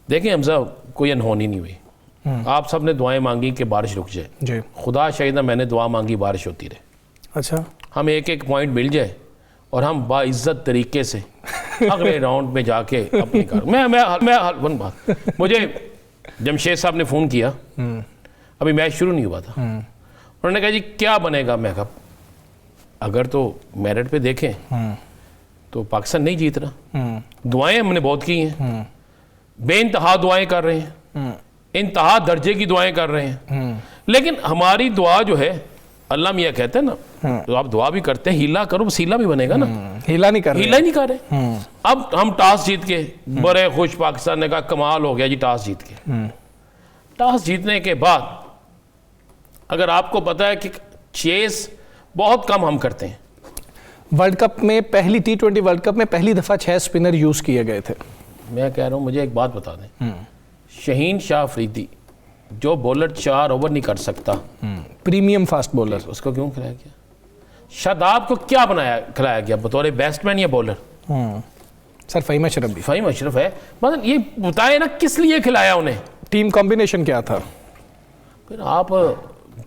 देखें हमजा कोई अनहोनी नहीं हुई, आप सब ने दुआएं मांगी कि बारिश रुक जाए जी। खुदा शाहिद मैंने दुआ मांगी बारिश होती रहे। अच्छा, हम एक एक पॉइंट मिल जाए और हम बाइज्जत तरीके से अगले राउंड में जाके अपनी कर मैं बात मुझे जमशेद साहब ने फ़ोन किया, अभी मैच शुरू नहीं हुआ था, उन्होंने कहा जी क्या बनेगा। मैं कहा अगर तो मेरिट पे देखें तो पाकिस्तान नहीं जीत रहा। दुआएं हमने बहुत की हैं, बेइंतहा दुआएं कर रहे हैं, इंतहा दर्जे की दुआएं कर रहे हैं, लेकिन हमारी दुआ जो है अल्लाह मियाँ कहते हैं ना, तो आप दुआ भी करते हैं हीला करो, बस हीला भी बनेगा ना। हीला नहीं कर रहे। अब हम टॉस जीत के बड़े खुश, पाकिस्तान ने कहा कमाल हो गया जी टॉस जीत के। टॉस जीतने के बाद अगर आपको पता है कि चेस बहुत कम हम करते हैं। वर्ल्ड कप में पहली T20 वर्ल्ड कप में पहली दफ़ा 6 स्पिनर यूज़ किए गए थे। मैं कह रहा हूँ मुझे एक बात बता दें, शहीन शाह अफरीदी जो बॉलर 4 ओवर नहीं कर सकता, प्रीमियम फास्ट बॉलर, उसको क्यों खिलाया गया? शादाब को क्या खिलाया गया बतौर बैट्समैन या बॉलर? सर फ़हीम अशरफ भी, फ़हीम अशरफ है, मतलब ये बताए ना किस लिए खिलाया उन्हें, टीम कॉम्बिनेशन क्या था? फिर आप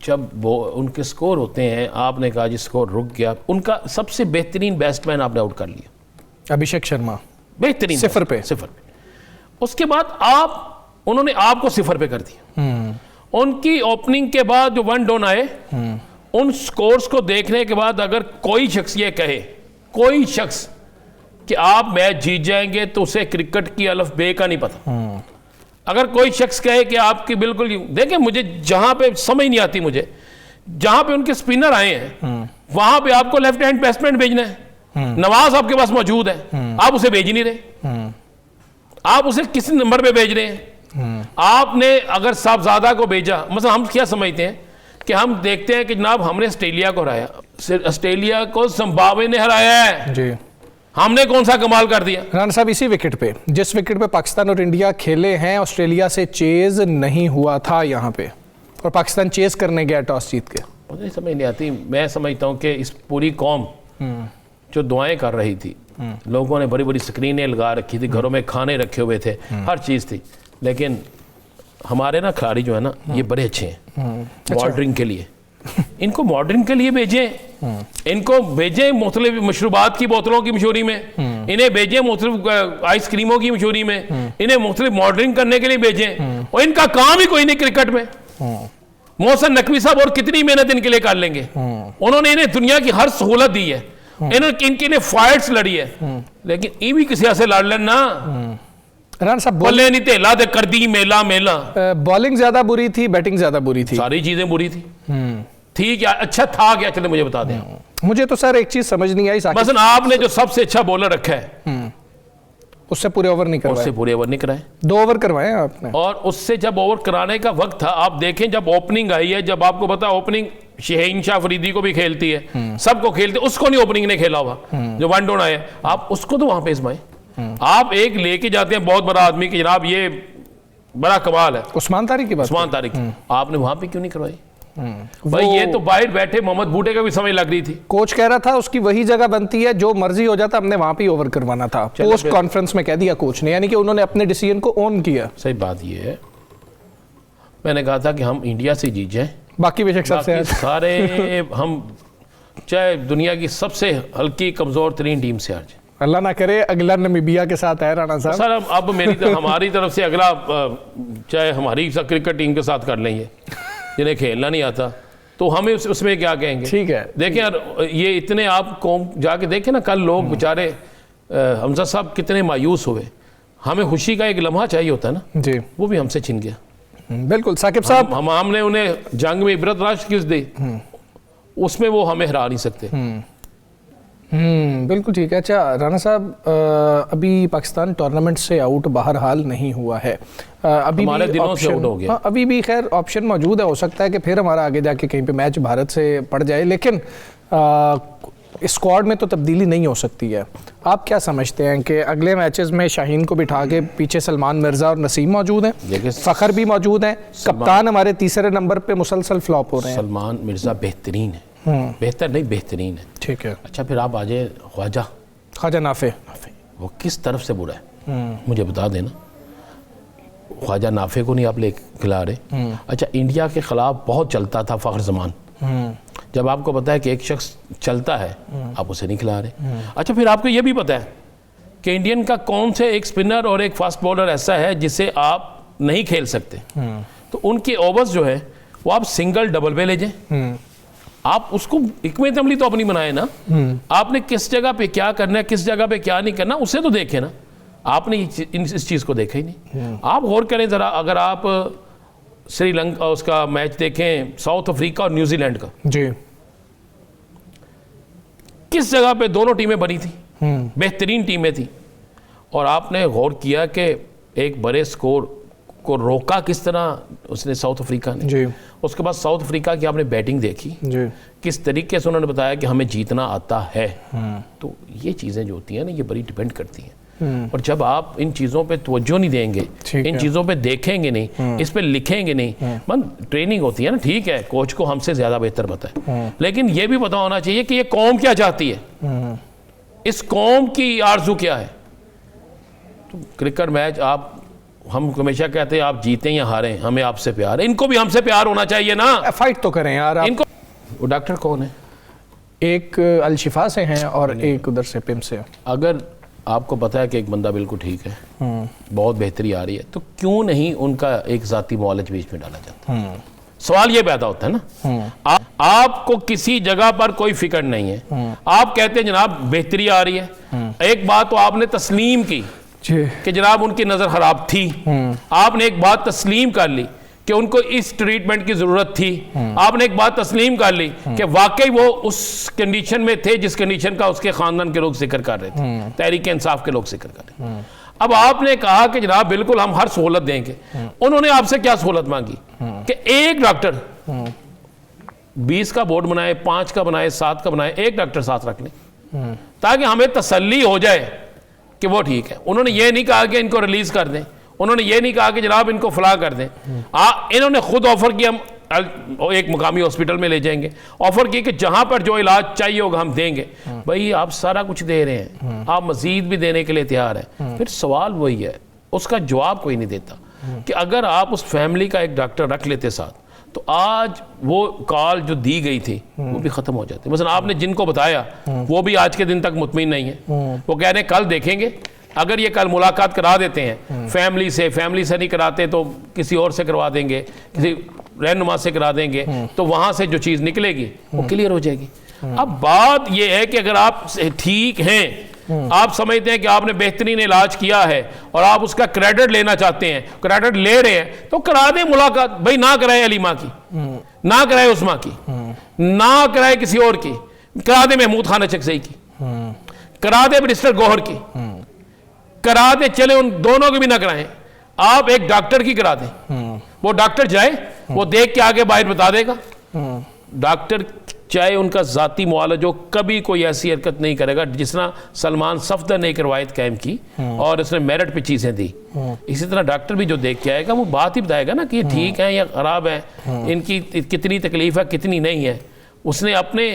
जब वो उनके स्कोर होते हैं, आपने कहा जी स्कोर रुक गया, उनका सबसे बेहतरीन बैट्समैन आपने आउट कर लिया, अभिषेक शर्मा, बेहतरीन सिफर पे। उसके बाद उन्होंने आपको सिफर पे कर दिया। उनकी ओपनिंग के बाद जो 1 डाउन आए, उन स्कोर्स को देखने के बाद अगर कोई शख्स ये कहे, कोई शख्स कि आप मैच जीत जाएंगे, तो उसे क्रिकेट की अलफ बे का नहीं पता। अगर कोई शख्स कहे कि आपकी बिल्कुल, देखिए मुझे जहां पे समझ नहीं आती, मुझे जहां पे उनके स्पिनर आए हैं वहां पे आपको लेफ्ट हैंड बैट्समैन भेजना है, नवाज आपके पास मौजूद है, आप उसे भेज नहीं रहे, आप उसे किस नंबर पे भेज रहे हैं? आपने अगर साहबजादा को भेजा, मतलब हम क्या समझते हैं कि हम देखते हैं कि जनाब हमने ऑस्ट्रेलिया को हराया, ऑस्ट्रेलिया को जिम्बाब्वे ने हराया है जी, हमने कौन सा कमाल कर दिया? राना साहब इसी विकेट पे, जिस विकेट पे पाकिस्तान और इंडिया खेले हैं, ऑस्ट्रेलिया से चेज नहीं हुआ था यहाँ पे, और पाकिस्तान चेज करने गया टॉस जीत के। मुझे समझ नहीं आती। मैं समझता हूँ कि इस पूरी कौम जो दुआएं कर रही थी, लोगों ने बड़ी बड़ी स्क्रीनें लगा रखी थी, घरों में खाने रखे हुए थे, हर चीज़ थी, लेकिन हमारे ना खिलाड़ी जो है ना ये बड़े अच्छे हैं मॉडरिंग के लिए। इनको मॉडरिंग के लिए भेजें, इनको भेजें मुख्तलिफ मशरूबात की बोतलों की मशहूरी में, इन्हें भेजें मुख्तलिफ आइसक्रीमों की मशहूरी में, इन्हें मुख्तलिफ मॉडरिंग करने के लिए भेजें, और इनका काम ही कोई नहीं क्रिकेट में। मोहसिन नकवी साहब और कितनी मेहनत इनके लिए कर लेंगे, उन्होंने इन्हें दुनिया की हर सहूलत दी है, इनके लिए फाइट्स लड़ी है, लेकिन ये भी किसी से लड़ लेना। राना साहब बोले नहीं तेला दे कर दी मेला मेला। बॉलिंग ज्यादा बुरी थी, बैटिंग ज्यादा बुरी थी, सारी चीजें बुरी थी क्या अच्छा था क्या? चले मुझे बता दें। मुझे तो सर एक चीज समझ नहीं आई, बस आपने जो सबसे अच्छा बॉलर रखा है उससे पूरे ओवर नहीं करवाए, उससे पूरे ओवर नहीं कराए, 2 ओवर करवाए आपने, और उससे जब ओवर कराने का वक्त था, आप देखें जब ओपनिंग आई है, जब आपको पता ओपनिंग शहीन शाह अफरीदी को भी खेलती है, सबको खेलती है, उसको नहीं ओपनिंग ने खेला हुआ, जो 1 डाउन आया, आप उसको तो वहां पे इस्माइल आप एक लेके जाते हैं बहुत बड़ा आदमी कि जनाब ये बड़ा कमाल है, उस्मान तारिक की बात, उस्मान तारिक, आपने वहां पे क्यों नहीं करवाई? भाई ये तो बाहर बैठे मोहम्मद बूटे का भी समझ लग रही थी। कोच कह रहा था उसकी वही जगह बनती है, जो मर्जी हो जाता, हमने वहां पे ओवर करवाना था, पोस्ट कॉन्फ्रेंस में कह दिया कोच ने, यानी कि उन्होंने अपने डिसीजन को ओन किया। सही बात ये है, मैंने कहा था कि हम इंडिया से जीत जाए, बाकी बेशक सबसे सारे हम चाहे दुनिया की सबसे हल्की कमजोर तरीन टीम से हार जाए, अल्लाह ना करे अगला नमीबिया के साथ है राणा साहब। सर अब हमारी तरफ से अगला चाहे हमारी क्रिकेट टीम के साथ कर लेंगे, जिन्हें खेलना नहीं आता, तो हमें उसमें क्या कहेंगे? ठीक है, देखें यार ये इतने आप कौम जाके देखें ना, कल लोग बेचारे हमजा साहब कितने मायूस हुए, हमें खुशी का एक लम्हा चाहिए होता है ना जी, वो भी हमसे छिन गया। बिल्कुल साकिब साहब, हमने उन्हें जंग में इबरत राश किस दी, उसमें वो हमें हरा नहीं सकते। बिल्कुल ठीक है। अच्छा राना साहब, अभी पाकिस्तान टूर्नामेंट से आउट बहरहाल नहीं हुआ है, अभी हमारे दिनों से आउट हो गया, अभी भी खैर ऑप्शन मौजूद है, हो सकता है कि फिर हमारा आगे जाके कहीं पे मैच भारत से पड़ जाए, लेकिन स्क्वाड में तो तब्दीली नहीं हो सकती है। आप क्या समझते हैं कि अगले मैचेस में शाहीन को बिठा के पीछे सलमान मिर्ज़ा और नसीम मौजूद हैं, फ़खर भी मौजूद हैं, कप्तान हमारे तीसरे नंबर पे मुसलसल फ्लॉप हो रहे हैं। सलमान मिर्ज़ा बेहतरीन है, बेहतर नहीं बेहतरीन है, ठीक है। अच्छा फिर आप आ जाए ख्वाजा नाफे, वो किस तरफ से बुरा है मुझे बता देना। ख्वाजा नाफे को नहीं आप ले खिला रहे। अच्छा, इंडिया के ख़िलाफ़ बहुत चलता था फ़ख्र ज़मान। जब आपको पता है कि एक शख्स चलता है, आप उसे नहीं खिला रहे। अच्छा, फिर आपको ये भी पता है कि इंडियन का कौन से एक स्पिनर और एक फास्ट बॉलर ऐसा है जिसे आप नहीं खेल सकते, तो उनके ओवर्स जो है वो आप सिंगल डबल पे ले जाएं। आप उसको हिकमत अमली तो अपनी बनाए ना, आपने किस जगह पे क्या करना है, किस जगह पे क्या नहीं करना, उसे तो देखे ना। आपने इस चीज़ को देखा ही नहीं। आप गौर करें ज़रा, अगर आप श्रीलंका उसका मैच देखें, साउथ अफ्रीका और न्यूजीलैंड का जी, किस जगह पे दोनों टीमें बनी थी, बेहतरीन टीमें थी, और आपने गौर किया कि एक बड़े स्कोर को रोका किस तरह उसने साउथ अफ्रीका ने जी। उसके बाद साउथ अफ्रीका की आपने बैटिंग देखी जी, किस तरीके से उन्होंने बताया कि हमें जीतना आता है। तो ये चीज़ें जो होती हैं ना, ये बड़ी डिपेंड करती हैं। और जब आप इन चीज़ों पे तवज्जो नहीं देंगे, इन चीज़ों पे देखेंगे नहीं, इस पे लिखेंगे नहीं, ट्रेनिंग होती है ना, ठीक है कोच को हमसे ज़्यादा बेहतर पता है, लेकिन ये भी पता होना चाहिए कि ये कौम क्या चाहती है, इस कौम की आरजू क्या है। तो क्रिकेट मैच आप, हम हमेशा कहते हैं आप जीतें या हारें, हमें आपसे प्यार है, इनको भी हमसे प्यार होना चाहिए ना, फाइट तो करें यार आप। इनको। वो डॉक्टर कौन है? एक अलशिफा से हैं और एक उधर से पिम से। अगर आपको पता है कि एक बंदा बिल्कुल ठीक है, बहुत बेहतरी आ रही है, तो क्यों नहीं उनका एक ज़ाती मुआलज बीच में डाला जाता? सवाल ये पैदा होता है ना। आपको किसी जगह पर कोई फिक्र नहीं है, आप कहते हैं जनाब बेहतरी आ रही है। एक बात तो आपने तस्लीम की कि जनाब उनकी नज़र खराब थी, आपने एक बात तस्लीम कर ली कि उनको इस ट्रीटमेंट की ज़रूरत थी, आपने एक बात तस्लीम कर ली कि वाकई वो उस कंडीशन में थे जिस कंडीशन का उसके ख़ानदान के लोग जिक्र कर रहे थे, तहरीक इंसाफ के लोग जिक्र कर रहे थे। अब आपने कहा कि जनाब बिल्कुल हम हर सहूलत देंगे। उन्होंने आपसे क्या सहूलत मांगी कि एक डॉक्टर 20 का बोर्ड बनाए, 5 का बनाए, 7 का बनाए, एक डॉक्टर साथ रख लें ताकि हमें तसल्ली हो जाए कि वो ठीक है। उन्होंने ये नहीं कहा कि इनको रिलीज कर दें, उन्होंने ये नहीं कहा कि जनाब इनको फलाह कर दें। इन्होंने खुद ऑफर किया हम एक मुकामी हॉस्पिटल में ले जाएंगे, ऑफर की कि जहां पर जो इलाज चाहिए होगा हम देंगे। भाई आप सारा कुछ दे रहे हैं, आप मजीद भी देने के लिए तैयार हैं, फिर सवाल वही है, उसका जवाब कोई नहीं देता कि अगर आप उस फैमिली का एक डॉक्टर रख लेते साथ, तो आज वो कॉल जो दी गई थी वो भी खत्म हो जाती। मसलन आपने जिनको बताया वो भी आज के दिन तक मुतमिन नहीं है, वो कह रहे हैं कल देखेंगे। अगर ये कल मुलाकात करा देते हैं फैमिली से नहीं कराते तो किसी और से करवा देंगे, किसी रहनुमा से करा देंगे, तो वहां से जो चीज़ निकलेगी वो क्लियर हो जाएगी। अब बात यह है कि अगर आप ठीक हैं, आप समझते हैं कि आपने बेहतरीन इलाज किया है और आप उसका क्रेडिट लेना चाहते हैं, क्रेडिट ले रहे हैं, तो करा दें मुलाकात। भाई ना कराए अलीमा की, ना कराए उस्मा की, ना कराए किसी और की, करा दे महमूद खान अचकज़ई की, करा दे मिनिस्टर गौहर की, करा दे, चले उन दोनों की भी ना कराएं, आप एक डॉक्टर की करा दें। वो डॉक्टर जाए, वो देख के आगे बाहर बता देगा। डॉक्टर चाहे उनका ज़ाती मुआलज हो, कभी कोई ऐसी हरकत नहीं करेगा जिस तरह सलमान सफदर ने एक रवायत कायम की और उसने मेरिट पे चीज़ें दी। इसी तरह डॉक्टर भी जो देख के आएगा वो बात ही बताएगा ना कि ये ठीक है या ख़राब है, इनकी कितनी तकलीफ है कितनी नहीं है। उसने अपने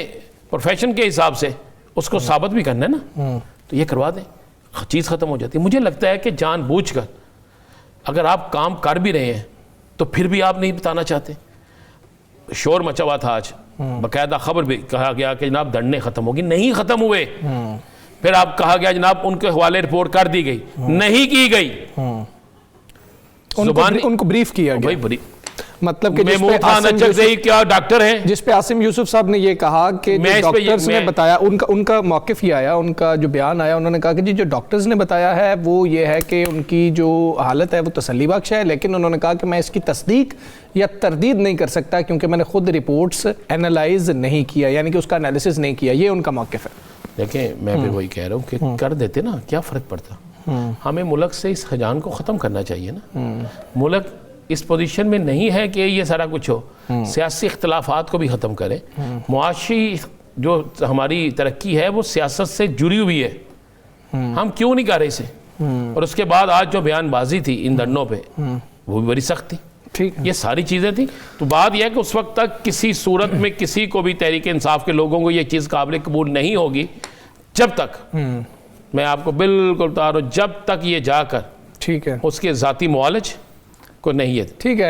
प्रोफेशन के हिसाब से उसको साबित भी करना है ना, तो ये करवा दें, चीज़ ख़त्म हो जाती है। मुझे लगता है कि जानबूझकर अगर आप काम कर भी रहे हैं तो फिर भी आप नहीं बताना चाहते। शोर मचा हुआ था आज, बाकायदा खबर भी कहा गया कि जनाब धरने खत्म होगी, नहीं खत्म हुए। फिर आप कहा गया जनाब उनके हवाले रिपोर्ट कर दी गई, नहीं की गई। उनको ब्रीफ किया गया, भाई मतलब कि क्या डॉक्टर हैं जिस पे आसिम यूसुफ साहब ने ये कहा कि डॉक्टर्स ने बताया, उनका मौक़िफ़ ही आया, उनका जो बयान आया, उन्होंने कहा कि जी जो डॉक्टर्स ने बताया है वो ये है कि उनकी जो हालत है वो तसल्ली बख्श है, लेकिन उन्होंने कहा कि मैं इसकी तस्दीक या तरदीद नहीं कर सकता क्योंकि मैंने खुद रिपोर्ट्स एनालाइज नहीं किया, यानी कि उसका एनालिसिस नहीं किया। ये उनका मौक़िफ़ है। देखें, मैं फिर वही कह रहा हूँ कि कर देते ना, क्या फ़र्क पड़ता। हमें मुल्क से इस खजान को ख़त्म करना चाहिए ना। मुल्क इस पोजीशन में नहीं है कि ये सारा कुछ हो, सियासी इख्तलाफात को भी ख़त्म करें। मुआशी जो हमारी तरक्की है वो सियासत से जुड़ी हुई है, हम क्यों नहीं कर रहे इसे। और उसके बाद आज जो बयानबाजी थी इन धरनों पे वो भी बड़ी सख्त थी, ठीक है, ये सारी चीज़ें थी। तो बात यह है कि उस वक्त तक किसी सूरत में किसी को भी तहरीक इंसाफ के लोगों को ये चीज़ काबिल कबूल नहीं होगी जब तक, मैं आपको बिल्कुल बता रहा हूँ, जब तक ये जाकर ठीक है उसके ज़ाती मुआलज को नहीं है। ठीक है।